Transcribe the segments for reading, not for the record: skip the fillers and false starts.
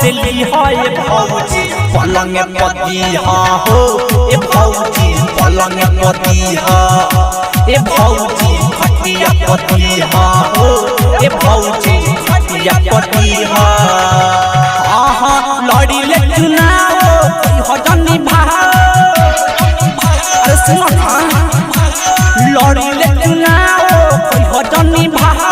से ली है भौजी पलंग पतिहा हो ए भौजी पलंग पतिहा ए भौजी खटिया पतिहा हो ए भौजी खटिया पतिहा आहा लड़ी ले चुनाव हजनी भाव अरे सुनो ना लड़ी ले चुनाव हजनी भाव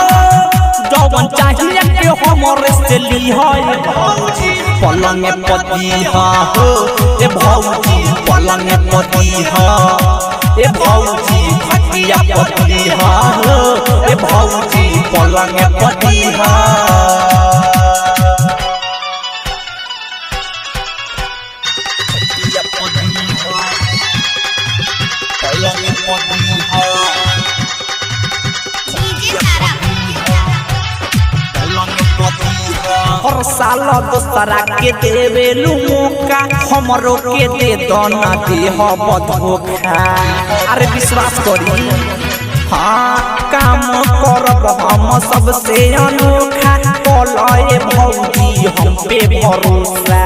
जवन चाहिए के हमरे से ली है भौजी पलंग पतिहा हो ए भौजी पलंग पतिहा ए भौजी खटिया पतिहा हो ए भौजी पलंग पतिहा खटिया पतिहा पलंग पतिहा हर साल दोसरा के देवेलू मौका हमरो के दे दोना देह धोखा अरे विश्वास करी हाँ काम करब हम सबसे अनोखा कलए भौजी हम पे भरोसा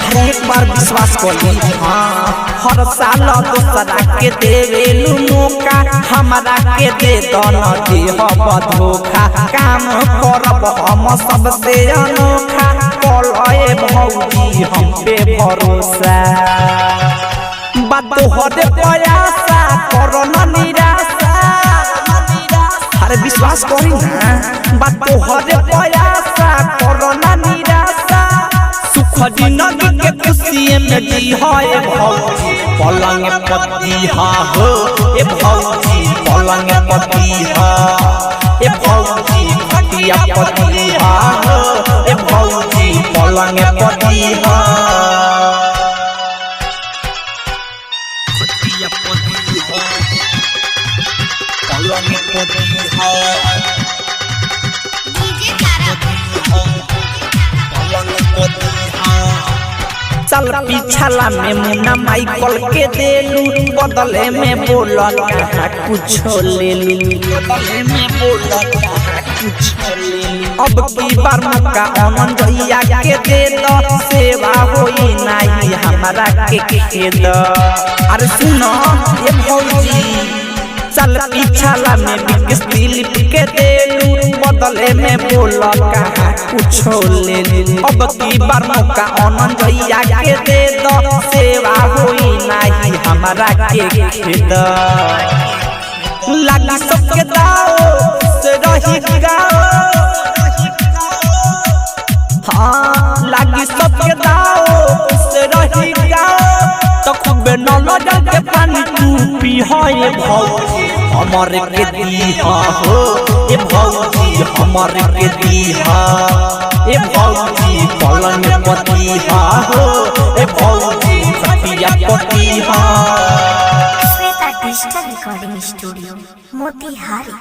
हर एक बार विश्वास करी हाँ हर साल दोसरा के देवेलू मौका हमारा के दे दोना देह धोखा काम करब हम सबसे अनोखा कलए भौजी हम पे भरोसा बात तोहरे प्रयासा करो न निराशा अरे विश्वास करी ना बात तोहरे प्रयासा करो न निराशा सुख जिंदगी के खुशी में जी है भौजी पलंग पतिहा हो ए भौजी पलंग पतिहा ए भौजी खटिया पतिहा हो ए भौजी पलंग पतिहा खटिया पतिहा पलंग पतिहा चल पिछला में मुन्ना माइकल के देलू बदले में बोला कुछ ले लू बदले में बोला कुछ ले लू अब की बार मौका अमन जइया के दे दो सेवा होई नहीं हमारा के खेद अरे सुनो ये भौजी चल पिछला में बिकस दिलीप के देलू बदले में बोला कुछ ले लू अब की बार मौका अमन जइया के दे दो सेवा होई नहीं हमारा के खेद लगी सबके दाओ से रही गाओ हाँ लगी सबके दाओ से रही गाओ तो खूब नल के पानी तू पी है भौजी हमारे के दीहा हो ए भौजी हमारे के दीहा ए भौजी पलंग पतिहा हो ए भौजी खटिया पतिहा Shweta digital recording studio Motihari.